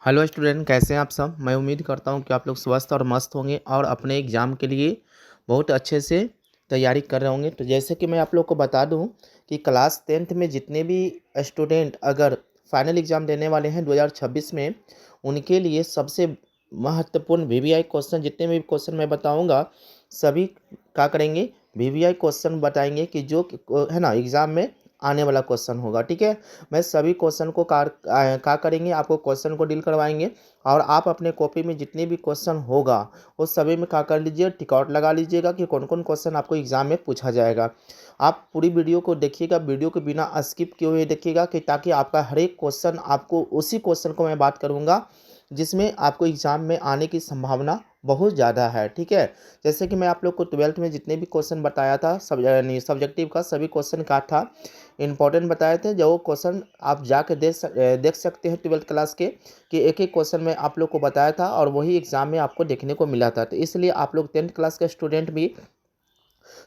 Hello student, कैसे हैं आप सब। मैं उम्मीद करता हूं कि आप लोग स्वस्थ और मस्त होंगे और अपने एग्ज़ाम के लिए बहुत अच्छे से तैयारी कर रहे होंगे। तो जैसे कि मैं आप लोग को बता दूं कि क्लास 10th में जितने भी स्टूडेंट अगर फाइनल एग्ज़ाम देने वाले हैं 2026 में, उनके लिए सबसे महत्वपूर्ण वीवीआई क्वेश्चन, जितने भी क्वेश्चन मैं बताऊँगा सभी क्या करेंगे, वीवीआई क्वेश्चन बताएंगे कि जो है ना एग्ज़ाम में आने वाला क्वेश्चन होगा। ठीक है, मैं सभी क्वेश्चन को क्या करेंगे, आपको क्वेश्चन को डील करवाएंगे और आप अपने कॉपी में जितने भी क्वेश्चन होगा उस सभी में क्या कर लीजिए, टिक आउट लगा लीजिएगा कि कौन कौन क्वेश्चन आपको एग्जाम में पूछा जाएगा। आप पूरी वीडियो को देखिएगा, वीडियो को बिना स्किप किए हुए देखिएगा कि ताकि आपका हर एक क्वेश्चन, आपको उसी क्वेश्चन को मैं बात करूँगा जिसमें आपको एग्ज़ाम में आने की संभावना बहुत ज़्यादा है। ठीक है, जैसे कि मैं आप लोग को 12th में जितने भी क्वेश्चन बताया था, सब यानी सब्जेक्टिव का सभी क्वेश्चन का था, इंपॉर्टेंट बताए थे। जो क्वेश्चन आप जाके देख सकते हैं 12th क्लास के, कि एक एक क्वेश्चन मैं आप लोग को बताया था और वही एग्ज़ाम में आपको देखने को मिला था। तो इसलिए आप लोग 10th क्लास के स्टूडेंट भी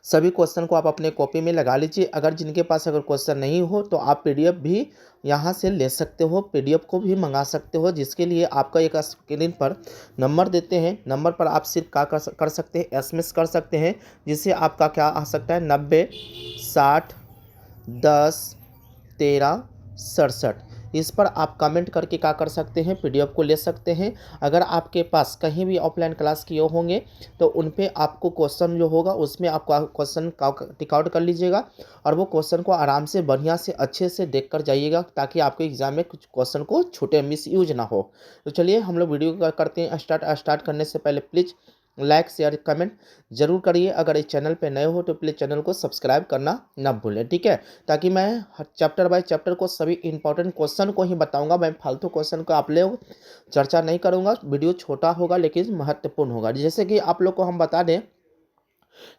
सभी क्वेश्चन को आप अपने कॉपी में लगा लीजिए। अगर जिनके पास अगर क्वेश्चन नहीं हो तो आप पीडीएफ भी यहाँ से ले सकते हो, पीडीएफ को भी मंगा सकते हो, जिसके लिए आपका एक स्क्रीन पर नंबर देते हैं। नंबर पर आप सिर्फ क्या कर सकते हैं, एसएमएस कर सकते हैं, जिससे आपका क्या आ सकता है, 90 60 10 13 67। इस पर आप कमेंट करके क्या कर सकते हैं, पीडीएफ को ले सकते हैं। अगर आपके पास कहीं भी ऑफलाइन क्लास किए होंगे तो उन पे आपको क्वेश्चन जो होगा उसमें आपको क्वेश्चन का टिक आउट कर लीजिएगा और वो क्वेश्चन को आराम से बढ़िया से अच्छे से देख कर जाइएगा, ताकि आपके एग्जाम में कुछ क्वेश्चन को छूटे, मिस यूज ना हो। तो चलिए हम लोग वीडियो करते हैं स्टार्ट करने से पहले प्लीज़ लाइक शेयर कमेंट जरूर करिए। अगर इस चैनल पे नए हो तो प्लीज़ चैनल को सब्सक्राइब करना ना भूलें। ठीक है, ताकि मैं हर चैप्टर बाय चैप्टर को सभी इंपॉर्टेंट क्वेश्चन को ही बताऊंगा। मैं फालतू क्वेश्चन को आप लोग चर्चा नहीं करूंगा। वीडियो छोटा होगा लेकिन महत्वपूर्ण होगा। जैसे कि आप लोग को हम बता दें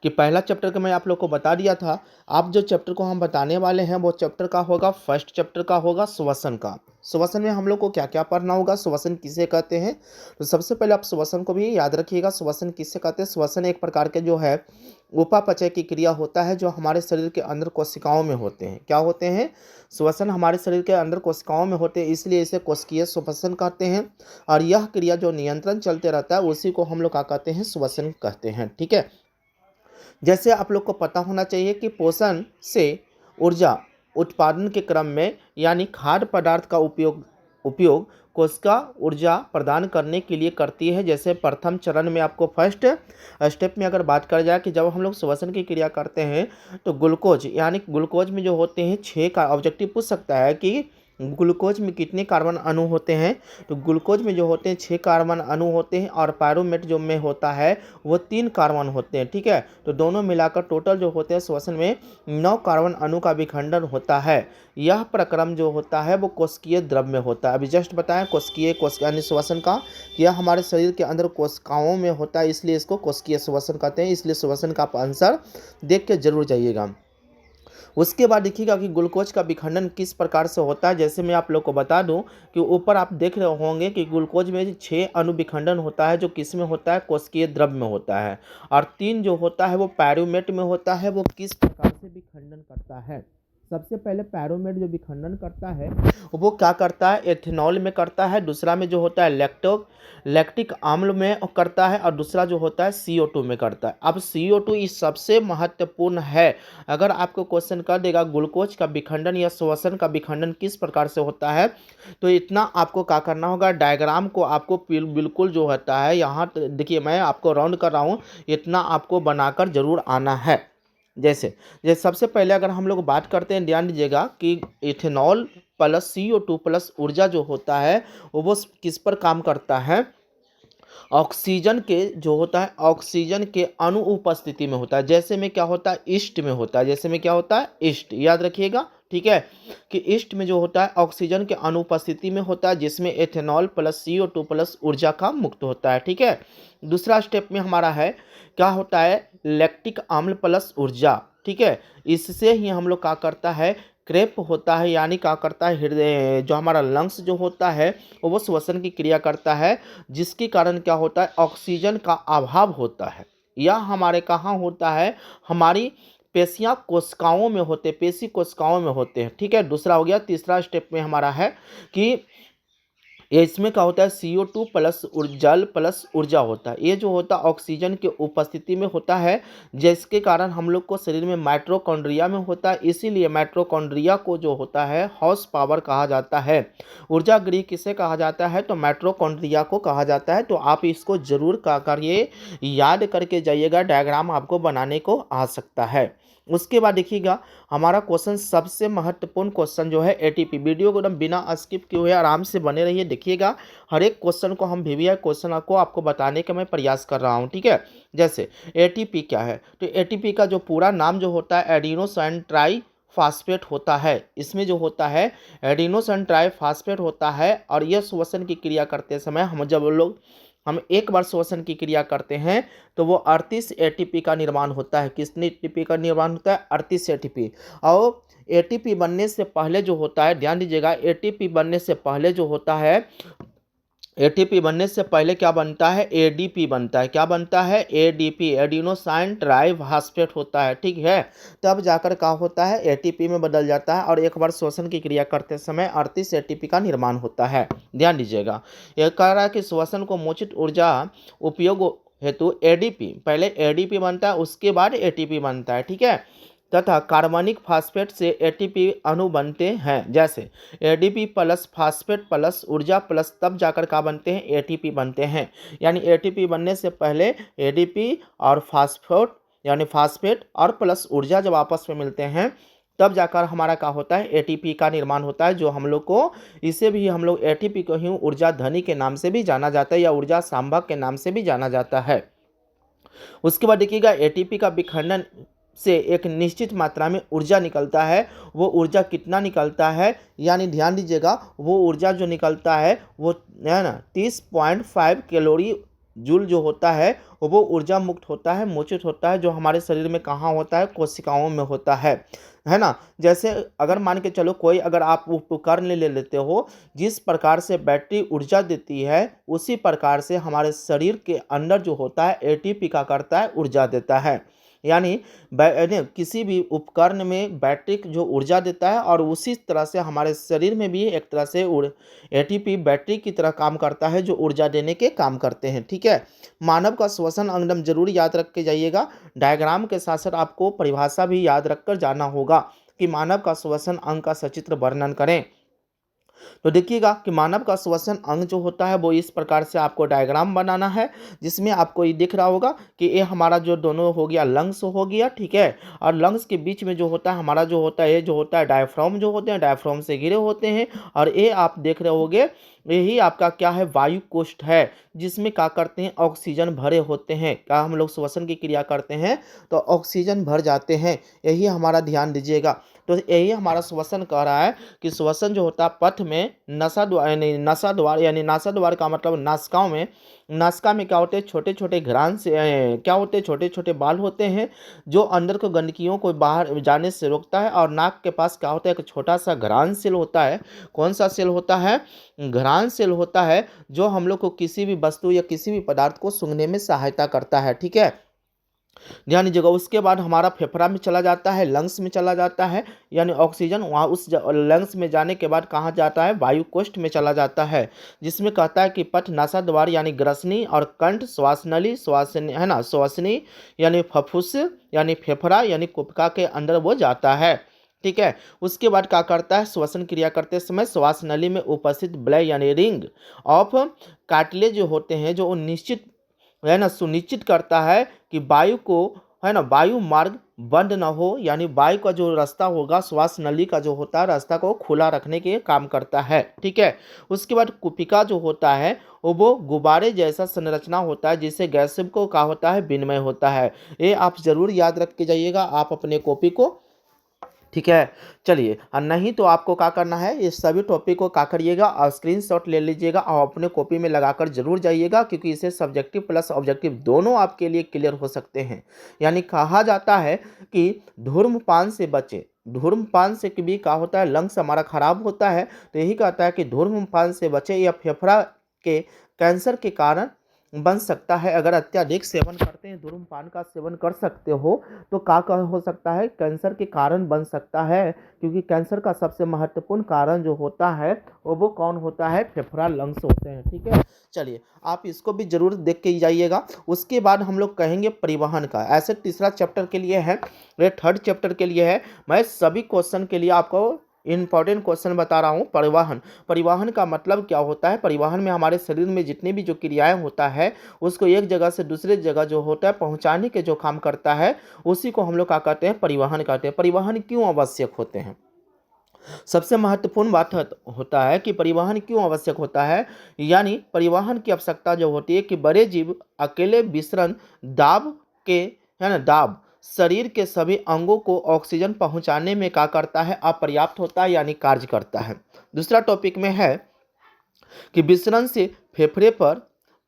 कि पहला चैप्टर का मैं आप लोग को बता दिया था। आप जो चैप्टर को हम बताने वाले हैं वो चैप्टर का होगा, फर्स्ट चैप्टर का होगा श्वसन का। श्वसन में हम लोग को क्या क्या पढ़ना होगा, श्वसन किसे कहते हैं। तो सबसे पहले आप श्वसन को भी याद रखिएगा। श्वसन किसे कहते हैं, श्वसन एक प्रकार के जो है उपापचय की क्रिया होता है, जो हमारे शरीर के अंदर कोशिकाओं में होते हैं। क्या होते हैं, श्वसन हमारे शरीर के अंदर कोशिकाओं में होते हैं, इसलिए इसे कोशिकीय श्वसन कहते हैं। और यह क्रिया जो नियंत्रण चलते रहता है उसी को हम लोग क्या कहते हैं, श्वसन कहते हैं। ठीक है, जैसे आप लोग को पता होना चाहिए कि पोषण से ऊर्जा उत्पादन के क्रम में, यानी खाद्य पदार्थ का उपयोग कोशिका ऊर्जा प्रदान करने के लिए करती है। जैसे प्रथम चरण में आपको फर्स्ट स्टेप में अगर बात कर जाए कि जब हम लोग श्वसन की क्रिया करते हैं तो ग्लूकोज, यानी ग्लूकोज में जो होते हैं 6 का ऑब्जेक्टिव पूछ सकता है कि ग्लूकोज में कितने कार्बन अणु होते हैं। तो ग्लूकोज में जो होते हैं 6 कार्बन अणु होते हैं और पायरोमेट जो में होता है वो 3 कार्बन होते हैं। ठीक है, तो दोनों मिलाकर टोटल जो होते हैं श्वसन में 9 कार्बन अणु का विखंडन होता है। यह प्रक्रम जो होता है वो कोशिकीय द्रव में होता है। अभी जस्ट बताएं कोशिकीय यानी श्वसन का, कि यह हमारे शरीर के अंदर कोशिकाओं में होता है, इसलिए इसको कोशिकीय श्वसन कहते हैं। इसलिए श्वसन का आप आंसर देख के जरूर जाइएगा। उसके बाद देखिएगा कि ग्लूकोज का विखंडन किस प्रकार से होता है। जैसे मैं आप लोग को बता दूं कि ऊपर आप देख रहे होंगे कि ग्लूकोज में 6 अणु विखंडन होता है, जो किस में होता है, कोशिकीय द्रव में होता है। और 3 जो होता है वो पायरोमेट में होता है। वो किस प्रकार से विखंडन करता है, सबसे पहले पायरोमेट जो विखंडन करता है वो क्या करता है, एथेनॉल में करता है। दूसरा में जो होता है लैक्टिक अम्ल में करता है, और दूसरा जो होता है CO2 में करता है। अब CO2 इस सबसे महत्वपूर्ण है। अगर आपको क्वेश्चन कर देगा ग्लूकोज का विखंडन या श्वसन का विखंडन किस प्रकार से होता है, तो इतना आपको क्या करना होगा, डायग्राम को आपको बिल्कुल जो होता है, यहाँ देखिए मैं आपको राउंड कर रहा हूँ, इतना आपको बनाकर जरूर आना है। जैसे सबसे पहले अगर हम लोग बात करते हैं, ध्यान दीजिएगा कि इथेनॉल प्लस CO2 प्लस ऊर्जा जो होता है वो किस पर काम करता है, ऑक्सीजन के जो होता है, ऑक्सीजन के अनुपस्थिति में होता है। जैसे में क्या होता है, ईस्ट में होता है। जैसे में क्या होता है, ईस्ट, याद रखिएगा। ठीक है, कि ईस्ट में जो होता है ऑक्सीजन के अनुपस्थिति में होता है, जिसमें एथेनॉल प्लस CO2 प्लस ऊर्जा का मुक्त होता है। ठीक है, दूसरा स्टेप में हमारा है, क्या होता है, लैक्टिक अम्ल प्लस ऊर्जा। ठीक है, इससे ही हम लोग क्या करता है, क्रेप होता है, यानी क्या करता है, हृदय जो हमारा लंग्स जो होता है वो श्वसन की क्रिया करता है, जिसके कारण क्या होता है, ऑक्सीजन का अभाव होता है। यह हमारे कहाँ होता है, हमारी पेशियां कोशिकाओं में होते, पेशी कोशिकाओं में होते हैं। ठीक है, दूसरा हो गया। तीसरा स्टेप में हमारा है कि ये इसमें क्या होता है, CO2 प्लस जल प्लस ऊर्जा होता है। ये जो होता है ऑक्सीजन की उपस्थिति में होता है, जिसके कारण हम लोग को शरीर में माइटोकॉन्ड्रिया में होता है। इसीलिए माइटोकॉन्ड्रिया को जो होता है हॉर्स पावर कहा जाता है। ऊर्जा गृह किसे कहा जाता है, तो माइटोकॉन्ड्रिया को कहा जाता है। तो आप इसको जरूर का करिए, याद करके जाइएगा, डायग्राम आपको बनाने को आ सकता है। उसके बाद देखिएगा हमारा क्वेश्चन, सबसे महत्वपूर्ण क्वेश्चन जो है एटीपी। वीडियो को एकदम बिना स्किप किए हुए आराम से बने रहिए, देखिएगा हर एक क्वेश्चन को हम वीवीआई क्वेश्चन आपको बताने का मैं प्रयास कर रहा हूं, ठीक है। जैसे एटीपी क्या है, तो एटीपी का जो पूरा नाम जो होता है एडिनोसाइन ट्राई फास्फेट होता है। इसमें जो होता है एडिनोसाइन ट्राई फास्फेट होता है, और यह श्वसन की क्रिया करते समय हम एक बार श्वसन की क्रिया करते हैं तो वो 38 एटीपी का निर्माण होता है। कितनी एटीपी का निर्माण होता है, 38 एटीपी। और एटीपी बनने से पहले जो होता है, ध्यान दीजिएगा, एटीपी बनने से पहले जो होता है, एटीपी बनने से पहले क्या बनता है, एडीपी बनता है। क्या बनता है, एडीपी, एडिनोसाइन ट्राइफॉस्फेट होता है, ठीक है। तब जाकर क्या होता है, एटीपी में बदल जाता है, और एक बार श्वसन की क्रिया करते समय 38 एटीपी का निर्माण होता है। ध्यान दीजिएगा, यह कह रहा है कि श्वसन को मोचित ऊर्जा उपयोग हेतु एडीपी, पहले एडीपी बनता है उसके बाद एटीपी बनता है, ठीक है। तथा कार्बनिक फास्फेट से एटीपी अणु बनते हैं। जैसे एडीपी प्लस फास्फेट प्लस ऊर्जा प्लस तब जाकर क्या बनते हैं, एटीपी बनते हैं। यानी एटीपी बनने से पहले एडीपी और फास्फेट यानी फास्फेट और प्लस ऊर्जा जब आपस में मिलते हैं तब जाकर हमारा क्या होता है, एटीपी का निर्माण होता है। जो हम लोग को, इसे भी हम लोग एटीपी को ही ऊर्जा धनी के नाम से भी जाना जाता है, या ऊर्जा सांभक के नाम से भी जाना जाता है। उसके बाद देखिएगा, एटीपी का विखंडन से एक निश्चित मात्रा में ऊर्जा निकलता है। वो ऊर्जा कितना निकलता है, यानी ध्यान दीजिएगा, वो ऊर्जा जो निकलता है वो है ना 30.5 कैलोरी जूल जो होता है, वो ऊर्जा मुक्त होता है, मोचित होता है, जो हमारे शरीर में कहाँ होता है, कोशिकाओं में होता है ना। जैसे अगर मान के चलो कोई, अगर आप उपकरण ले लेते हो, जिस प्रकार से बैटरी ऊर्जा देती है उसी प्रकार से हमारे शरीर के अंदर जो होता है एटीपी का करता है, ऊर्जा देता है। यानी किसी भी उपकरण में बैटरी जो ऊर्जा देता है, और उसी तरह से हमारे शरीर में भी एक तरह से एटीपी बैटरी की तरह काम करता है, जो ऊर्जा देने के काम करते हैं, ठीक है। मानव का श्वसन अंग जरूर याद रख के जाइएगा, डायग्राम के साथ साथ आपको परिभाषा भी याद रखकर जाना होगा कि मानव का श्वसन अंग का सचित्र वर्णन करें। तो देखिएगा कि मानव का श्वसन अंग जो होता है वो इस प्रकार से आपको डायग्राम बनाना है, जिसमें आपको ये दिख रहा होगा कि ये हमारा जो दोनों हो गया, लंग्स हो गया, ठीक है। और लंग्स के बीच में जो होता है हमारा जो होता है, ये जो होता है डायफ्राम जो होते हैं, डायफ्राम से घिरे होते हैं। और ये आप देख रहे होगे, यही आपका क्या है, वायु कोष्ठ है, जिसमें क्या करते हैं, ऑक्सीजन भरे होते हैं। क्या हम लोग श्वसन की क्रिया करते हैं तो ऑक्सीजन भर जाते हैं, यही हमारा ध्यान दीजिएगा। तो यही हमारा श्वसन कह रहा है कि श्वसन जो होता है पथ में नसा द्वार, यानी नासा द्वार, यानी नासा द्वार का मतलब नासिकाओं में, नासिका में क्या होते हैं, छोटे छोटे घ्राण से क्या होते हैं, छोटे छोटे बाल होते हैं, जो अंदर को गंदगियों को बाहर जाने से रोकता है। और नाक के पास क्या होता है, एक छोटा सा घ्राण सेल होता है। कौन सा सेल होता है, घ्राण सेल होता है, जो हम लोग को किसी भी वस्तु या किसी भी पदार्थ को सूंघने में सहायता करता है, ठीक है। ध्यान दीजिएगा, उसके बाद हमारा फेफड़ा में चला जाता है, लंग्स में चला जाता है, यानी ऑक्सीजन वहाँ उस लंग्स में जाने के बाद कहाँ जाता है, वायु कोष्ठ में चला जाता है, जिसमें कहता है कि पथ नासा द्वार यानी ग्रसनी और कंठ श्वासनली, श्वासनी है ना, श्वासनी यानी फफूस यानी फेफड़ा यानी कुपका के अंदर वो जाता है, ठीक है। उसके बाद क्या करता है, श्वसन क्रिया करते समय श्वास नली में उपस्थित ब्लय यानी रिंग ऑफ कार्टिलेज जो होते हैं, जो निश्चित है ना सुनिश्चित करता है कि वायु को, है ना, वायु मार्ग बंद न हो, यानी वायु का जो रास्ता होगा, श्वास नली का जो होता है रास्ता को खुला रखने के काम करता है, ठीक है। उसके बाद कुपिका जो होता है वो गुब्बारे जैसा संरचना होता है, जिससे गैस को क्या होता है, विनिमय होता है। ये आप जरूर याद रख के जाइएगा आप अपने कॉपी को, ठीक है। चलिए, और नहीं तो आपको क्या करना है, इस सभी टॉपिक को क्या करिएगा, और स्क्रीनशॉट ले लीजिएगा और अपने कॉपी में लगाकर जरूर जाइएगा, क्योंकि इसे सब्जेक्टिव प्लस ऑब्जेक्टिव दोनों आपके लिए क्लियर हो सकते हैं। यानी कहा जाता है कि धूम्रपान से बचे, धूम्रपान से भी क्या होता है, लंग्स हमारा खराब होता है, तो यही कहता है कि धूम्रपान से बचे, या फेफड़ा के कैंसर के कारण बन सकता है। अगर अत्यधिक सेवन करते हैं, धूम्रपान का सेवन कर सकते हो, तो क्या हो सकता है, कैंसर के कारण बन सकता है। क्योंकि कैंसर का सबसे महत्वपूर्ण कारण जो होता है वो कौन होता है, फेफड़ा, लंग्स होते हैं। ठीक है, चलिए आप इसको भी जरूर देख के जाइएगा। उसके बाद हम लोग कहेंगे परिवहन का। ऐसे तीसरा चैप्टर के लिए है, ये थर्ड चैप्टर के लिए है। मैं सभी क्वेश्चन के लिए आपको इंपॉर्टेंट क्वेश्चन बता रहा हूँ। परिवहन, परिवहन का मतलब क्या होता है। परिवहन में हमारे शरीर में जितनी भी जो क्रियाएं होता है उसको एक जगह से दूसरे जगह जो होता है पहुंचाने के जो काम करता है, उसी को हम लोग क्या कहते हैं, परिवहन कहते हैं। परिवहन क्यों आवश्यक होते हैं, सबसे महत्वपूर्ण बात होता है कि परिवहन क्यों आवश्यक होता है। यानी परिवहन की आवश्यकता जो होती है कि बड़े जीव अकेले विसरण दाब के, है ना, दाब शरीर के सभी अंगों को ऑक्सीजन पहुंचाने में क्या करता है, अपर्याप्त होता है, यानी कार्य करता है। दूसरा टॉपिक में है कि विसरण से फेफड़े पर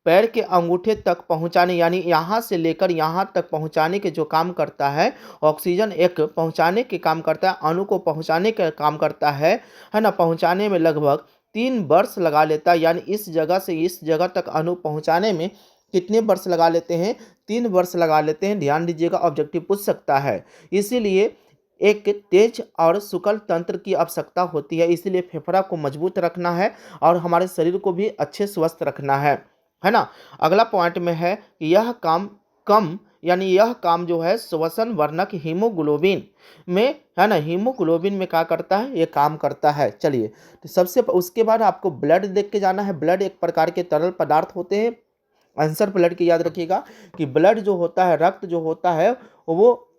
पैर के अंगूठे तक पहुंचाने, यानी यहाँ से लेकर यहाँ तक पहुंचाने के जो काम करता है, ऑक्सीजन एक पहुंचाने के काम करता है, अणु को पहुंचाने का काम करता है ना। पहुंचाने में लगभग 3 वर्ष लगा लेता है। यानी इस जगह से इस जगह तक अणु पहुंचाने में कितने वर्ष लगा लेते हैं, 3 वर्ष लगा लेते हैं। ध्यान दीजिएगा, ऑब्जेक्टिव पूछ सकता है। इसीलिए एक तेज और सुकल तंत्र की आवश्यकता होती है। इसीलिए फेफड़ा को मजबूत रखना है और हमारे शरीर को भी अच्छे स्वस्थ रखना है ना। अगला पॉइंट में है कि यह काम कम, यानी यह काम जो है श्वसन वर्णक हीमोग्लोबिन में, है ना, हीमोग्लोबिन में क्या करता है, ये काम करता है। चलिए, तो सबसे उसके बाद आपको ब्लड देख के जाना है। ब्लड एक प्रकार के तरल पदार्थ होते हैं। आंसर ब्लड की याद रखिएगा कि ब्लड जो होता है, रक्त जो होता है, वो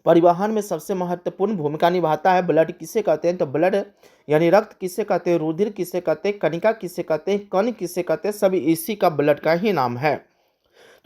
परिवहन में सबसे महत्वपूर्ण भूमिका निभाता है। ब्लड किसे कहते हैं, तो ब्लड यानी रक्त किसे कहते हैं, रुधिर किसे कहते हैं, कणिका किसे कहते हैं, कण किसे कहते हैं, सभी इसी का ब्लड का ही नाम है।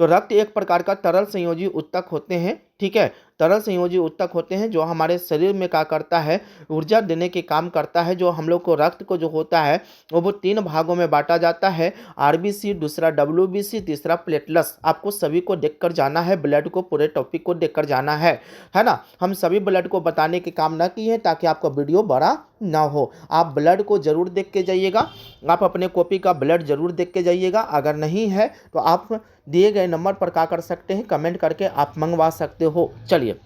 तो रक्त एक प्रकार का तरल संयोजी उत्तक होते हैं। ठीक है, तरल संयोजी उत्तक होते हैं जो हमारे शरीर में क्या करता है, ऊर्जा देने के काम करता है। जो हम लोग को रक्त को जो होता है वो 3 भागों में बांटा जाता है, आरबीसी, दूसरा डब्ल्यूबीसी, तीसरा प्लेटलेट्स। आपको सभी को देखकर जाना है, ब्लड को, पूरे टॉपिक को देखकर जाना है ना। हम सभी ब्लड को बताने के काम ना किए हैं ताकि आपका वीडियो बड़ा ना हो। आप ब्लड को जरूर देख के जाइएगा, आप अपने कॉपी का ब्लड जरूर देख के जाइएगा। अगर नहीं है तो आप दिए गए नंबर पर क्या कर सकते हैं, कमेंट करके आप मंगवा सकते हो। चलिए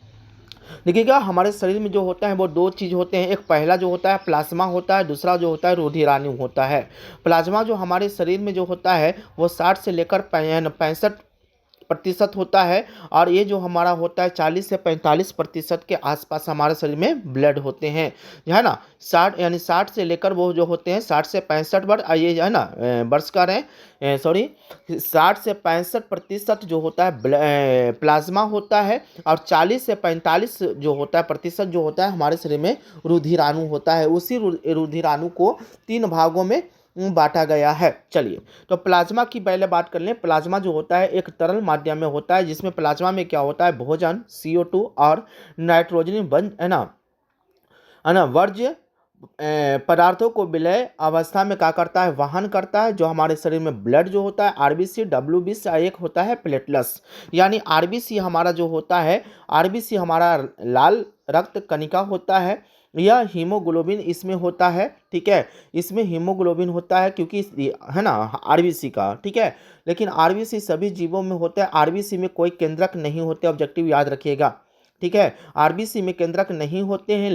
देखिएगा, हमारे शरीर में जो होता है वो 2 चीज़ होते हैं। एक पहला जो होता है प्लाज्मा होता है, दूसरा जो होता है रुधिराणु होता है। प्लाज्मा जो हमारे शरीर में जो होता है वो 60 से लेकर 65% होता है। और ये जो हमारा होता है 40 से 45% के आसपास हमारे शरीर में ब्लड होते हैं, है ना। 60 यानी 60 से लेकर वो जो होते हैं 60 से 65 वर्ष, ये है ना वर्ष का रहे, सॉरी, 60 से 65% जो होता है प्लाज्मा होता है। और 40 से 45 जो होता है प्रतिशत जो होता है हमारे शरीर में रुधिराणु होता है। उसी रुधिराणु को 3 भागों में बांटा गया है। चलिए, तो प्लाज्मा की पहले बात कर लें। प्लाज्मा जो होता है एक तरल माध्यम में होता है, जिसमें प्लाज्मा में क्या होता है, भोजन, CO2 और नाइट्रोजन बन, है ना, वर्ज्य पदार्थों को विलय अवस्था में क्या करता है, वहन करता है। जो हमारे शरीर में ब्लड जो होता है, आरबीसी, डब्ल्यूबीसी, एक होता है प्लेटलेट्स। यानी आरबीसी हमारा जो होता है, आरबीसी हमारा लाल रक्त कणिका होता है। यह हीमोग्लोबिन इसमें होता है। ठीक है, इसमें हीमोग्लोबिन होता है क्योंकि है ना आरबीसी का। ठीक है, लेकिन आरबीसी सभी जीवों में होता है। आरबीसी में कोई केंद्रक नहीं होते, ऑब्जेक्टिव याद रखिएगा। ठीक है, आरबीसी में केंद्रक नहीं होते हैं,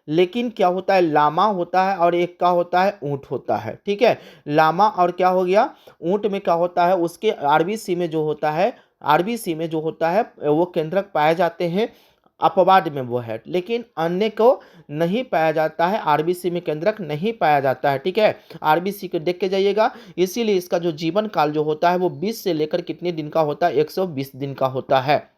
लेकिन क्या होता है, लामा होता है और एक का होता है ऊंट होता है। ठीक है, लामा और क्या हो गया, ऊंट में क्या होता है, उसके आरबीसी में जो होता है, आरबीसी में जो होता है वो केंद्रक पाए जाते हैं, अपवाद में वो है, लेकिन अन्य को नहीं पाया जाता है। आरबीसी में केंद्रक नहीं पाया जाता है। ठीक है, आरबीसी को देख के जाइएगा। इसीलिए इसका जो जीवन काल जो होता है वो 20 से लेकर कितने दिन का होता है, 120 दिन का होता है।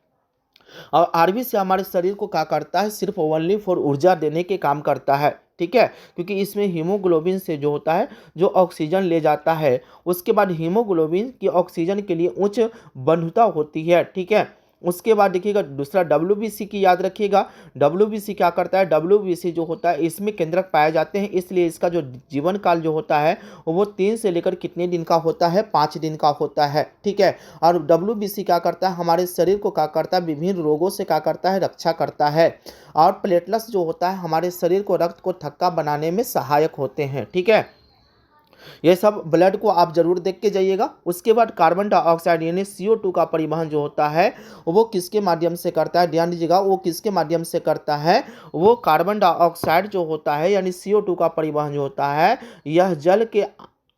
और आरबीसी हमारे शरीर को क्या करता है, सिर्फ ओनली फॉर ऊर्जा देने के काम करता है। ठीक है, क्योंकि इसमें हीमोग्लोबिन से जो होता है जो ऑक्सीजन ले जाता है, उसके बाद हीमोग्लोबिन की ऑक्सीजन के लिए उच्च बंधुता होती है। ठीक है, उसके बाद देखिएगा दूसरा डब्ल्यूबीसी की याद रखिएगा। डब्ल्यूबीसी क्या करता है, डब्ल्यूबीसी जो होता है इसमें केंद्रक पाए जाते हैं, इसलिए इसका जो जीवन काल जो होता है वो 3 से लेकर कितने दिन का होता है, 5 दिन का होता है। ठीक है, और डब्ल्यूबीसी क्या करता है, हमारे शरीर को क्या करता है, विभिन्न रोगों से क्या करता है, रक्षा करता है। और प्लेटलेट्स जो होता है हमारे शरीर को रक्त को थक्का बनाने में सहायक होते हैं। ठीक है, ये सब ब्लड को आप जरूर देख के जाइएगा। उसके बाद कार्बन डाइऑक्साइड यानी CO2 का परिवहन जो होता है वो किसके माध्यम से करता है, ध्यान दीजिएगा, वो किसके माध्यम से करता है, वो कार्बन डाइऑक्साइड जो होता है यानी CO2 का परिवहन जो होता है यह जल के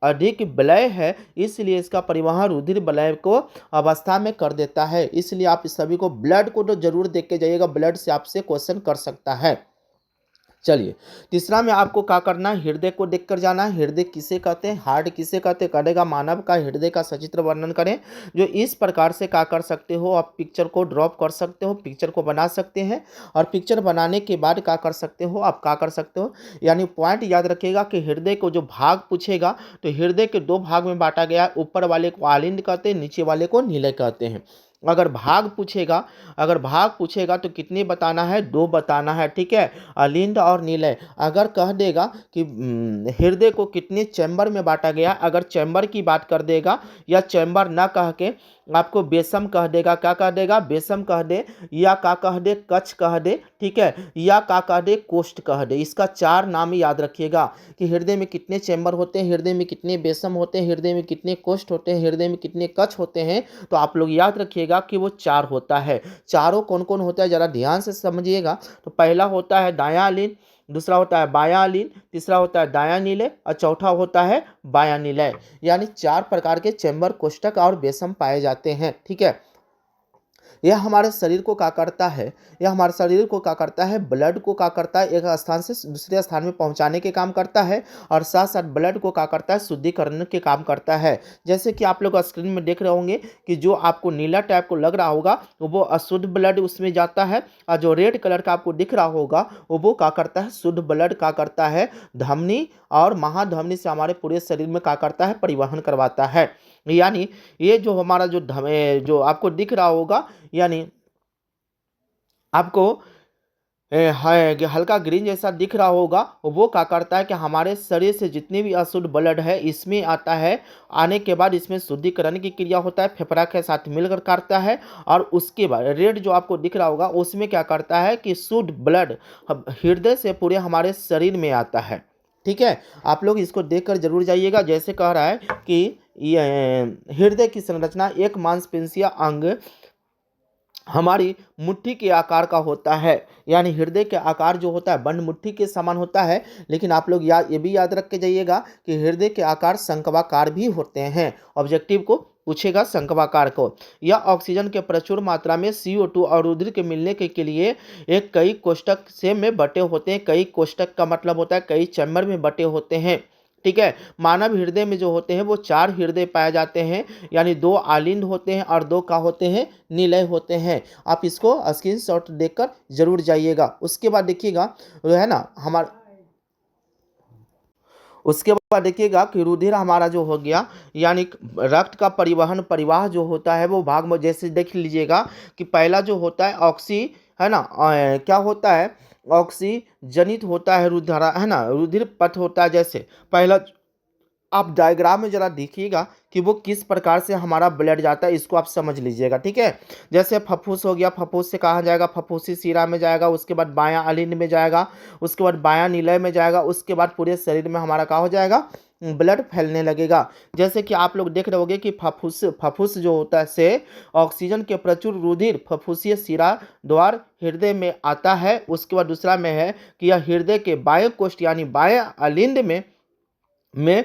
अधिक विलय है, इसलिए इसका परिवहन रुधिर विलय को अवस्था में कर देता है। इसलिए आप इस सभी को ब्लड को तो जरूर देख के जाइएगा, ब्लड से आपसे क्वेश्चन कर सकता है। चलिए तीसरा में आपको क्या करना है, हृदय को देखकर जाना है। हृदय किसे कहते हैं, हार्ट किसे कहते हैं, करेगा मानव का हृदय का सचित्र वर्णन करें। जो इस प्रकार से क्या कर सकते हो, आप पिक्चर को ड्रॉप कर सकते हो, पिक्चर को बना सकते हैं और पिक्चर बनाने के बाद क्या कर सकते हो, आप क्या कर सकते हो, यानी पॉइंट याद रखिएगा कि हृदय को जो भाग पूछेगा तो हृदय के दो भाग में बांटा गया, ऊपर वाले को आलिंद कहते हैं, नीचे वाले को नीलय कहते हैं। अगर भाग पूछेगा, अगर भाग पूछेगा तो कितने बताना है, दो बताना है, ठीक है, अलिंद और नीलय। अगर कह देगा कि हृदय को कितने चैम्बर में बांटा गया, अगर चैम्बर की बात कर देगा या चैम्बर ना कह के आपको बेसम कह देगा, क्या कह देगा, बेसम कह दे, या का कह दे, कच्छ कह दे, ठीक है, या का कह दे, कोष्ठ कह दे। इसका चार नाम ही याद रखिएगा कि हृदय में कितने चैम्बर होते हैं, हृदय में कितने बेसम होते हैं, हृदय में कितने कोष्ठ होते हैं, हृदय में कितने कच्छ होते हैं। तो आप लोग याद रखिएगा कि वो चार होता है। चारों कौन कौन होता है जरा ध्यान से समझिएगा। तो पहला होता है दायां अलिंद, दूसरा होता है बायां अलिंद, तीसरा होता है दायां नीलय और चौथा होता है बायां नीलय। यानी चार प्रकार के चैम्बर, कोष्ठक और बेसम पाए जाते हैं, ठीक है। यह हमारे शरीर को क्या करता है, यह हमारे शरीर को क्या करता है, ब्लड को क्या करता है, एक स्थान से दूसरे स्थान में पहुंचाने के काम करता है और साथ साथ ब्लड को क्या करता है, शुद्धिकरण के काम करता है। जैसे कि आप लोग स्क्रीन में देख रहे होंगे कि जो आपको नीला टाइप को लग रहा होगा वो अशुद्ध ब्लड उसमें जाता है, और जो रेड कलर का आपको दिख रहा होगा वो क्या करता है, शुद्ध ब्लड क्या करता है, धमनी और महाधमनी से हमारे पूरे शरीर में क्या करता है, परिवहन करवाता है। यानी ये जो हमारा जो आपको दिख रहा होगा, यानी आपको हल्का ग्रीन जैसा दिख रहा होगा, वो क्या करता है कि हमारे शरीर से जितने भी अशुद्ध ब्लड है इसमें आता है, आने के बाद इसमें शुद्धिकरण की क्रिया होता है, फेफड़ा के साथ मिलकर करता है, और उसके बाद रेड जो आपको दिख रहा होगा उसमें क्या करता है कि शुद्ध ब्लड हृदय से पूरे हमारे शरीर में आता है, ठीक है। आप लोग इसको देखकर जरूर जाइएगा। जैसे कह रहा है कि ये हृदय की संरचना एक मांसपेशिया अंग हमारी मुट्ठी के आकार का होता है, यानी हृदय के आकार जो होता है बंद मुट्ठी के समान होता है। लेकिन आप लोग ये भी याद रख के जाइएगा कि हृदय के आकार शंक्वाकार भी होते हैं। ऑब्जेक्टिव को पूछेगा शंक्वाकार को। यह ऑक्सीजन के प्रचुर मात्रा में CO2 और रुधिर के मिलने के लिए एक कई कोष्ठक से में बटे होते हैं। कई कोष्ठक का मतलब होता है कई चैम्बर में बटे होते हैं, ठीक है। मानव हृदय में जो होते हैं वो चार हृदय पाए जाते हैं, यानी दो आलिंद होते हैं और दो का होते हैं, निलय होते हैं। आप इसको स्क्रीनशॉट देखकर जरूर जाइएगा। उसके बाद देखिएगा जो है ना हमारा, उसके बाद देखिएगा कि रुधिर हमारा जो हो गया, यानी रक्त का परिवहन परिवाह जो होता है वो भाग में, जैसे देख लीजिएगा कि पहला जो होता है ऑक्सी, है ना, क्या होता है, ऑक्सीजनित होता है रुधिर, है ना, रुधिर पथ होता है। जैसे पहला आप डायग्राम में जरा देखिएगा कि वो किस प्रकार से हमारा ब्लड जाता है, इसको आप समझ लीजिएगा, ठीक है। जैसे फफ्फूस हो गया, फफ्फूस से कहाँ जाएगा, फफ्फूसी शिरा में जाएगा, उसके बाद बायां अलिंद में जाएगा, उसके बाद बायां नीलय में जाएगा, उसके बाद पूरे शरीर में हमारा क्या हो जाएगा, ब्लड फैलने लगेगा। जैसे कि आप लोग देख रहे होंगे कि फफ्फूस जो होता है से ऑक्सीजन के प्रचुर रुधिर फफ्फूसीय शिरा द्वार हृदय में आता है। उसके बाद दूसरा में है कि यह हृदय के बाह्य कोष्ठ यानी बाह्य अलिंद में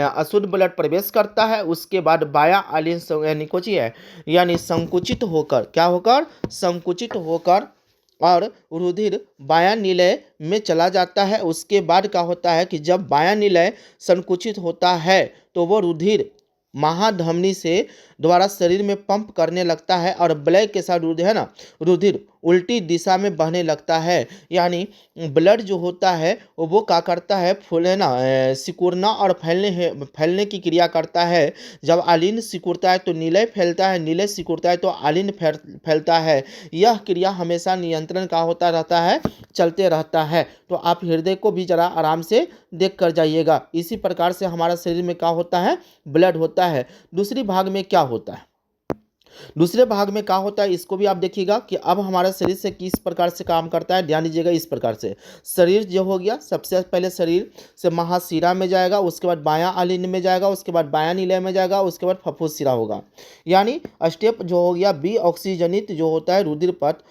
अशुद्ध ब्लड प्रवेश करता है। उसके बाद बायां अलिंद यानी कोची है, यानी संकुचित होकर, क्या होकर, संकुचित होकर और रुधिर बायां नीलय में चला जाता है। उसके बाद क्या होता है कि जब बायां नीलय संकुचित होता है तो वो रुधिर महाधमनी से द्वारा शरीर में पंप करने लगता है और ब्लड के साथ रुधिर, है ना, रुधिर उल्टी दिशा में बहने लगता है। यानी ब्लड जो होता है वो क्या करता है, फूल, है ना, सिकुड़ना और फैलने की क्रिया करता है। जब आलिंद सिकुड़ता है तो नीलय फैलता है, नीलय सिकुड़ता है तो आलिंद फैलता है। यह क्रिया हमेशा नियंत्रण का होता रहता है, चलते रहता है। तो आप हृदय को भी जरा आराम से देख कर जाइएगा। इसी प्रकार से हमारा शरीर में क्या होता है, ब्लड होता है। दूसरी भाग में क्या होता है, दूसरे भाग में क्या होता है इसको भी आप देखिएगा कि अब हमारा शरीर से किस प्रकार से काम करता है। ध्यान दीजिएगा इस प्रकार से, शरीर जो हो गया सबसे पहले शरीर से महाशिरा में जाएगा, उसके बाद बायां आलिंद में जाएगा, उसके बाद बायां नीलय में जाएगा, उसके बाद फफूंद शिरा होगा। यानी स्टेप जो हो गया बी ऑक्सीजनित जो होता है रुधिर पथ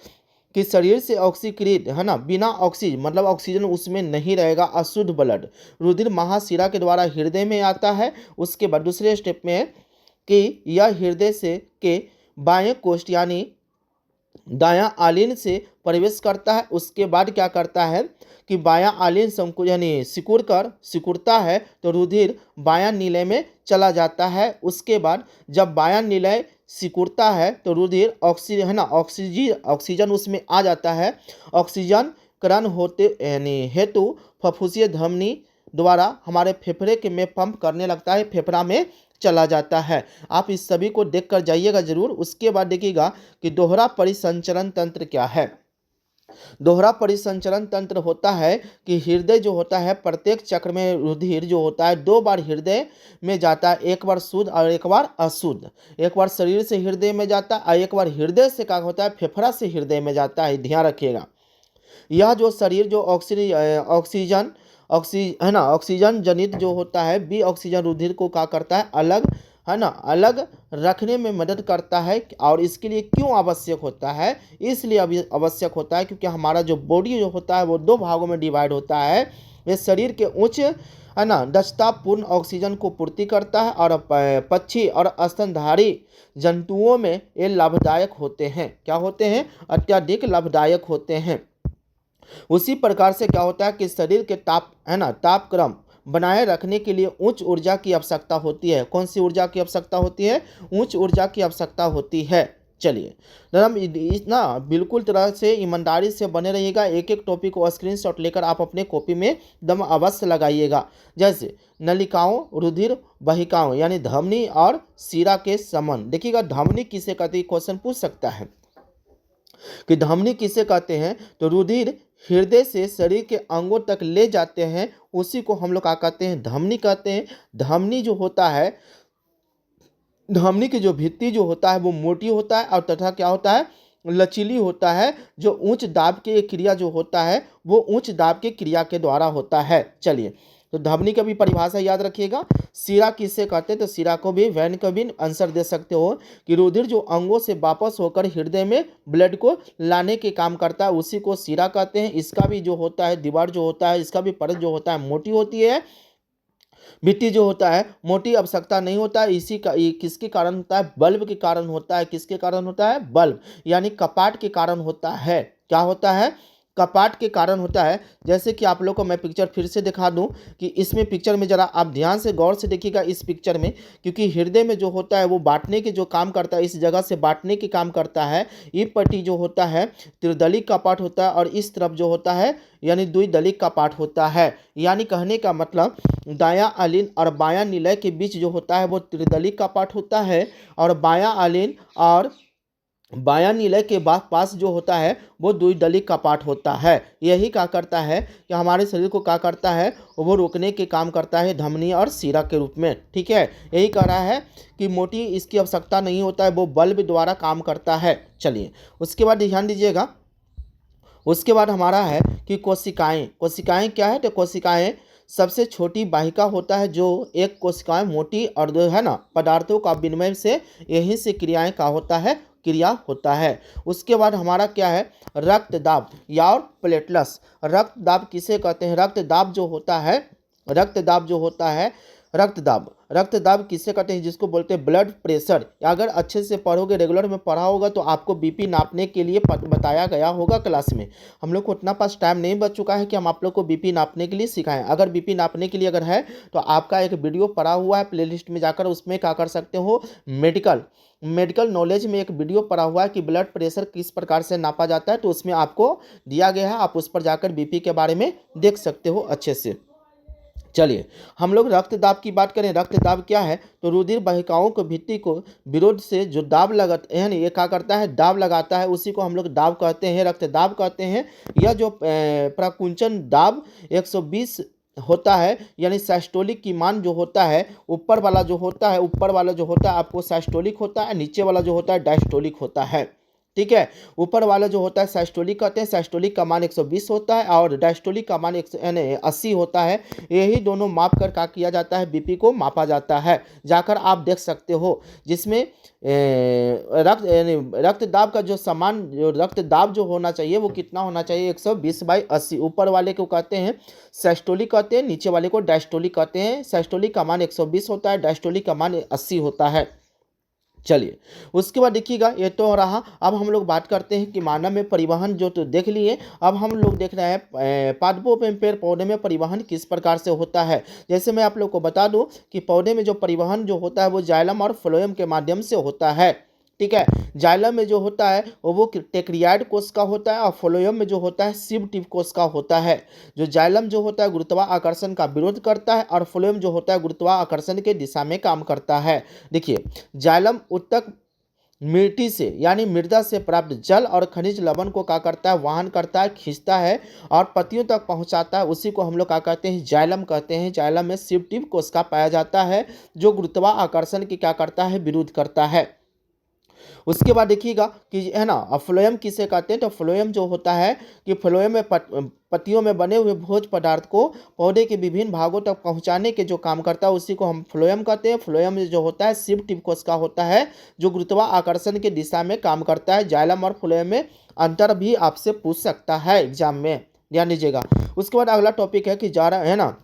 कि शरीर से ऑक्सीकृत है ना, बिना ऑक्सीजन मतलब ऑक्सीजन उसमें नहीं रहेगा, अशुद्ध ब्लड रुधिर महाशिरा के द्वारा हृदय में आता है। उसके बाद दूसरे स्टेप में है कि यह हृदय से के बाएं कोष्ठ यानी दायां आलिन से प्रवेश करता है। उसके बाद क्या करता है कि बायां आलिन संकुच यानी सिकुड़ता है तो रुधिर बायां नीलय में चला जाता है। उसके बाद जब बायां नीलय सिकुड़ता है तो रुधिर ऑक्सीजन है ना, ऑक्सीजन उसमें आ जाता है। ऑक्सीजन करण होते यानी हेतु फुफ्फुसीय धमनी द्वारा हमारे फेफड़े के में पंप करने लगता है, फेफड़ा में चला जाता है। आप इस सभी को देख कर जाइएगा जरूर। उसके बाद देखिएगा कि दोहरा परिसंचरण तंत्र क्या है। दोहरा परिसंचरण तंत्र होता है कि हृदय जो होता है प्रत्येक चक्र में रुधिर जो होता है 2 बार हृदय में जाता है, एक बार शुद्ध और एक बार अशुद्ध। एक बार शरीर से हृदय में जाता है और एक बार हृदय से क्या होता है फेफड़ा से हृदय में जाता है। ध्यान रखिएगा यह जो शरीर जो ऑक्सीजन जनित जो होता है बी ऑक्सीजन रुधिर को क्या करता है अलग है ना, अलग रखने में मदद करता है। और इसके लिए क्यों आवश्यक होता है, इसलिए अभी आवश्यक होता है क्योंकि हमारा जो बॉडी जो होता है वो 2 भागों में डिवाइड होता है। ये शरीर के उच्च है ना दक्षता पूर्ण ऑक्सीजन को पूर्ति करता है और पक्षी और स्तनधारी जंतुओं में ये लाभदायक होते हैं। क्या होते हैं, अत्यधिक लाभदायक होते हैं। उसी प्रकार से क्या होता है कि शरीर के तापक्रम बनाए रखने के लिए उच्च ऊर्जा की आवश्यकता होती है। कौन सी ऊर्जा की आवश्यकता होती है, उच्च ऊर्जा की आवश्यकता होती है। चलिए इतना बिल्कुल तरह से ईमानदारी से बने रहिएगा। एक एक टॉपिक को स्क्रीनशॉट लेकर आप अपने कॉपी में दम अवश्य लगाइएगा। जैसे नलिकाओं रुधिर वाहिकाओं यानी धमनी और शिरा के संबंध। देखिएगा धमनी किसे कहते हैं, क्वेश्चन पूछ सकता है कि धमनी किसे कहते हैं, तो रुधिर हृदय से शरीर के अंगों तक ले जाते हैं, उसी को हम लोग क्या कहते हैं, धमनी कहते हैं। धमनी जो होता है, धमनी की जो भित्ति जो होता है वो मोटी होता है और तथा क्या होता है लचीली होता है। जो उच्च दाब के क्रिया जो होता है वो उच्च दाब के क्रिया के द्वारा होता है। चलिए तो धमनी का भी परिभाषा याद रखिएगा। शिरा किससे कहते हैं, तो शिरा को भी वैन का भी आंसर दे सकते हो कि रुधिर जो अंगों से वापस होकर हृदय में ब्लड को लाने के काम करता है उसी को शिरा कहते हैं। इसका भी जो होता है दीवार जो होता है, इसका भी परत जो होता है मोटी होती है। भित्ति जो होता है मोटी आवश्यकता नहीं होता है। इसी का ये किसके कारण होता है, बल्ब के कारण होता है। किसके कारण होता है, बल्ब यानी कपाट के कारण होता है। क्या होता है, कपाट के कारण होता है। जैसे कि आप लोग को मैं पिक्चर फिर से दिखा दूं कि इसमें पिक्चर में जरा आप ध्यान से गौर से देखिएगा इस पिक्चर में, क्योंकि हृदय में जो होता है वो बांटने के जो काम करता है, इस जगह से बांटने के काम करता है। ये पट्टी जो होता है त्रिदली कपाट होता है और इस तरफ जो होता है यानी द्विदली कपाट होता है। यानी कहने का मतलब दायां आलिन और बायां निलय के बीच जो होता है वो त्रिदली कपाट होता है और बायां आलिन और बायां निलय के पास जो होता है वो द्विदली कपाट होता है। यही क्या करता है कि हमारे शरीर को क्या करता है, वो रोकने के काम करता है धमनी और शिरा के रूप में। ठीक है, यही कह रहा है कि मोटी इसकी आवश्यकता नहीं होता है, वो बल्ब द्वारा काम करता है। चलिए उसके बाद ध्यान दीजिएगा, उसके बाद हमारा है कि कोशिकाएं। कोशिकाएं क्या है, तो कोशिकाएं सबसे छोटी वाहिका होता है जो एक कोशिकाएं मोटी और जो है ना पदार्थों का विनिमय से यहीं से क्रियाएं का होता है, क्रिया होता है। उसके बाद हमारा क्या है, रक्तदाब या और प्लेटलेट्स। रक्तदाब किसे कहते हैं, रक्तदाब जो होता है, रक्तदाब जो होता है, रक्तदाब किसे कहते हैं, जिसको बोलते हैं ब्लड प्रेशर। अगर अच्छे से पढ़ोगे, रेगुलर में पढ़ा होगा तो आपको बीपी नापने के लिए बताया गया होगा क्लास में। हम लोग को उतना पास टाइम नहीं बच चुका है कि हम आप लोग को बीपी नापने के लिए सिखाएं। अगर बीपी नापने के लिए अगर है तो आपका एक वीडियो पड़ा हुआ है प्लेलिस्ट में जाकर, उसमें क्या कर सकते हो, मेडिकल नॉलेज में एक वीडियो पड़ा हुआ है कि ब्लड प्रेशर किस प्रकार से नापा जाता है, तो उसमें आपको दिया गया है, आप उस पर जाकर बीपी के बारे में देख सकते हो अच्छे से। चलिए हम लोग रक्तदाब की बात करें। रक्तदाब क्या है, तो रुधिर वाहिकाओं को भित्ति को विरोध से जो दाब लगाता है, ये क्या करता है, दाब लगाता है, उसी को हम लोग दाब कहते हैं, रक्तदाब कहते हैं। यह जो प्रकुंचन दाब 120 होता है, यानी सिस्टोलिक की मान जो होता है ऊपर वाला जो होता है, ऊपर वाला जो होता है आपको सिस्टोलिक होता है, नीचे वाला जो होता है डायस्टोलिक होता है। ठीक है, ऊपर वाला जो होता है सिस्टोलिक कहते हैं, सिस्टोलिक का मान 120 होता है और डायस्टोलिक का मान 80 होता है। यही दोनों माप कर क्या किया जाता है, बीपी को मापा जाता है। जाकर आप देख सकते हो, जिसमें रक्तदाब का जो समान जो रक्तदाब जो होना चाहिए वो कितना होना चाहिए, 120/80। ऊपर वाले को कहते हैं सिस्टोलिक कहते हैं, नीचे वाले को डायस्टोलिक कहते हैं। सिस्टोलिक का मान 120 होता है, डायस्टोलिक का मान 80 होता है। चलिए, उसके बाद देखिएगा, ये तो रहा। अब हम लोग बात करते हैं कि मानव में परिवहन जो तो देख लिए। अब हम लोग देख रहे हैं पादपों में, पेड़ पौधे में परिवहन किस प्रकार से होता है। जैसे मैं आप लोग को बता दूं कि पौधे में जो परिवहन जो होता है वो जाइलम और फ्लोएम के माध्यम से होता है। ठीक है, जाइलम में जो होता है वो टेक्रियाइड कोष का होता है और फ्लोएम में जो होता है सिव टिप कोष का होता है। जो जाइलम जो होता है गुरुत्वाकर्षण का विरोध करता है और फ्लोएम जो होता है गुरुत्वाकर्षण के दिशा में काम करता है। देखिए, जाइलम उत्तक मिट्टी से यानी मृदा से प्राप्त जल और खनिज लवण को क्या करता है, वहन करता है, खींचता है और पत्तियों तक पहुंचाता है। उसी को हम लोग क्या कहते हैं, जाइलम कहते हैं। जाइलम में सिव टिप कोशिका पाया जाता है जो गुरुत्वाकर्षण की क्या करता है, विरोध करता है। उसके बाद देखिएगा कि है ना, फ्लोएम किसे कहते हैं, तो फ्लोएम जो होता है कि फ्लोएम में पत्तियों में बने हुए भोज पदार्थ को पौधे के विभिन्न भागों तक पहुंचाने के जो काम करता है उसी को हम फ्लोएम कहते हैं। फ्लोएम में जो होता है सिव टिप कोशिका होता है जो गुरुत्वाकर्षण की दिशा में काम करता है। जाइलम और फ्लोएम में अंतर भी आपसे पूछ सकता है एग्जाम में, ध्यान दीजिएगा। उसके बाद अगला टॉपिक है कि जारा है ना,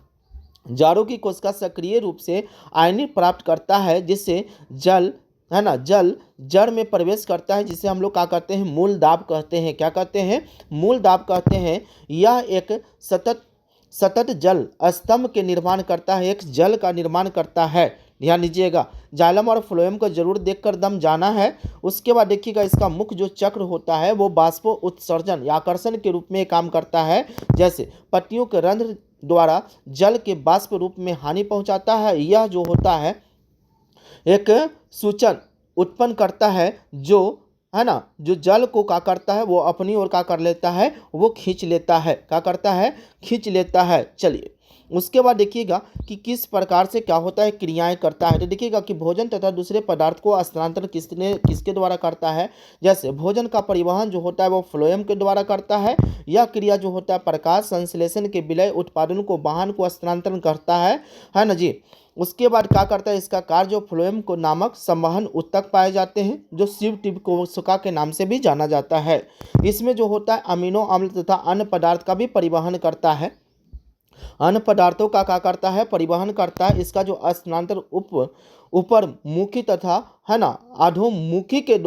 जारों की कोशिका सक्रिय रूप से आयनी प्राप्त करता है, जिससे जल है ना, जल जड़ में प्रवेश करता है, जिसे हम लोग क्या कहते हैं, मूल दाब कहते हैं। क्या कहते हैं, मूल दाब कहते हैं। यह एक सतत जल स्तंभ के निर्माण करता है, एक जल का निर्माण करता है। ध्यान दीजिएगा, जाइलम और फ्लोएम को जरूर देखकर दम जाना है। उसके बाद देखिएगा, इसका मुख्य जो चक्र होता है वो बाष्पो उत्सर्जन या आकर्षण के रूप में काम करता है। जैसे पत्तियों के रंध्र द्वारा जल के बाष्प रूप में हानि पहुंचाता है। यह जो होता है एक सूचन उत्पन्न करता है, जो है ना, जो जल को क्या करता है वो अपनी ओर क्या कर लेता है, वो खींच लेता है। क्या करता है, खींच लेता है। चलिए, उसके बाद देखिएगा कि किस प्रकार से क्या होता है, क्रियाएं करता है। तो देखिएगा कि भोजन तथा दूसरे पदार्थ को स्थानांतरण किसके द्वारा करता है। जैसे भोजन का परिवहन जो होता है वो फ्लोएम के द्वारा करता है। यह क्रिया जो होता है प्रकाश संश्लेषण के विलय उत्पादन को वाहन को स्थानांतरण करता है ना जी। उसके बाद क्या करता है, इसका कार्य जो फ्लोएम को नामक संवहन उत्तक पाए जाते हैं, जो सिव टिप कोशिका के नाम से भी जाना जाता है। इसमें जो होता है अमीनो अम्ल तथा अन्य पदार्थ का भी परिवहन करता है। अन्य पदार्थों का क्या करता है, परिवहन करता है। इसका जो स्थानांतर ऊपर मुखी तथा है ना अधोमुखी के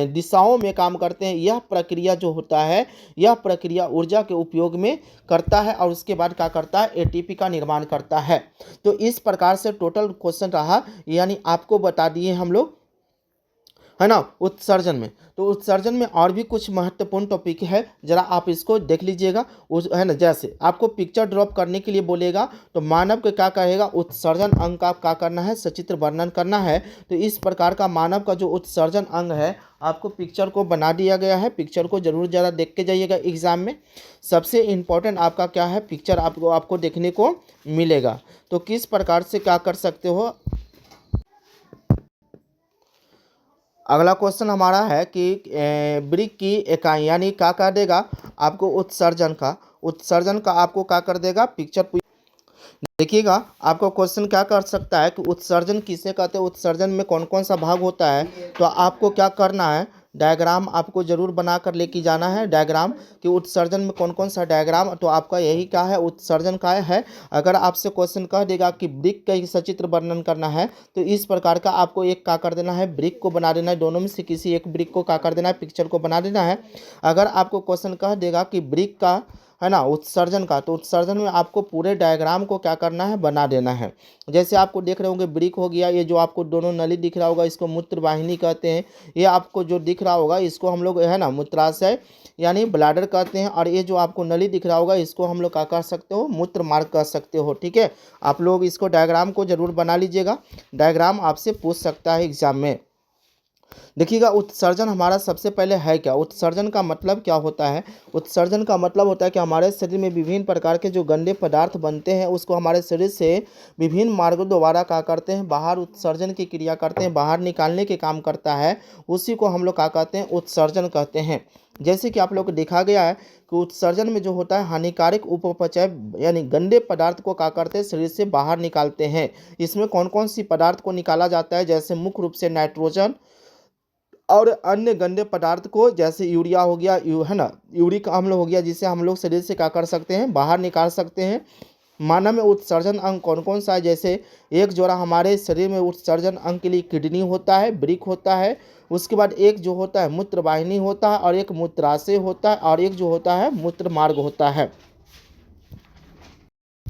दिशाओं में काम करते हैं। यह प्रक्रिया जो होता है, यह प्रक्रिया ऊर्जा के उपयोग में करता है और उसके बाद क्या करता है, एटीपी का निर्माण करता है। तो इस प्रकार से टोटल क्वेश्चन रहा, यानी आपको बता दिए हम लोग, है ना, उत्सर्जन में। तो उत्सर्जन में और भी कुछ महत्वपूर्ण टॉपिक है, जरा आप इसको देख लीजिएगा। उस है ना, जैसे आपको पिक्चर ड्रॉप करने के लिए बोलेगा तो मानव के क्या कहेगा, उत्सर्जन अंग का क्या करना है, सचित्र वर्णन करना है। तो इस प्रकार का मानव का जो उत्सर्जन अंग है आपको पिक्चर को बना दिया गया है। पिक्चर को जरूर ज़रा देख के जाइएगा एग्जाम में। सबसे इम्पोर्टेंट आपका क्या है, पिक्चर आपको देखने को मिलेगा। तो किस प्रकार से क्या कर सकते हो। अगला क्वेश्चन हमारा है कि ब्रिक की इकाई यानी क्या कर देगा आपको, उत्सर्जन का आपको क्या कर देगा, पिक्चर। देखिएगा, आपको क्वेश्चन क्या कर सकता है कि उत्सर्जन किसे कहते हैं, उत्सर्जन में कौन कौन सा भाग होता है। तो आपको क्या करना है, डायग्राम आपको जरूर बनाकर लेके जाना है। डायग्राम कि उत्सर्जन में कौन कौन सा डायग्राम, तो आपका यही क्या है, उत्सर्जन का है। अगर आपसे क्वेश्चन कह देगा कि ब्रिक का सचित्र वर्णन करना है तो इस प्रकार का आपको एक क्या कर देना है, ब्रिक को बना देना है। दोनों में से किसी एक ब्रिक को क्या कर देना है, पिक्चर को बना देना है। अगर आपको क्वेश्चन कह देगा कि ब्रिक का है ना उत्सर्जन का, तो उत्सर्जन में आपको पूरे डायग्राम को क्या करना है, बना देना है। जैसे आपको देख रहे होंगे ब्रिक हो गया, ये जो आपको दोनों नली दिख रहा होगा इसको मूत्र वाहिनी कहते हैं। ये आपको जो दिख रहा होगा इसको हम लोग है ना मूत्राशय यानी ब्लैडर कहते हैं। और ये जो आपको नली दिख रहा होगा इसको हम लोग क्या कर सकते हो, मूत्र मार्ग कह सकते हो। ठीक है, आप लोग इसको डायग्राम को जरूर बना लीजिएगा, डायग्राम आपसे पूछ सकता है एग्जाम में। देखिएगा उत्सर्जन हमारा सबसे पहले है क्या। उत्सर्जन का मतलब क्या होता है। उत्सर्जन का मतलब होता है कि हमारे शरीर में विभिन्न प्रकार के जो गंदे पदार्थ बनते हैं उसको हमारे शरीर से विभिन्न मार्गों द्वारा क्या करते हैं, बाहर उत्सर्जन की क्रिया करते हैं, बाहर निकालने के काम करता है। उसी को हम लोग क्या कहते हैं, उत्सर्जन कहते हैं। जैसे कि आप लोग को देखा गया है कि उत्सर्जन में जो होता है हानिकारक उपपचय यानी गंदे पदार्थ को क्या करते हैं, शरीर से बाहर निकालते हैं। इसमें कौन कौन सी पदार्थ को निकाला जाता है, जैसे मुख्य रूप से नाइट्रोजन और अन्य गंदे पदार्थ को, जैसे यूरिया हो गया, है ना, यूरिक अम्ल हो गया, जिसे हम लोग शरीर से क्या कर सकते हैं, बाहर निकाल सकते हैं। मानव में उत्सर्जन अंग कौन कौन सा है, जैसे एक जोड़ा हमारे शरीर में उत्सर्जन अंग के लिए किडनी होता है, वृक्क होता है। उसके बाद एक जो होता है मूत्रवाहिनी होता है, और एक मूत्राशय होता है, और एक जो होता है मूत्र मार्ग होता है।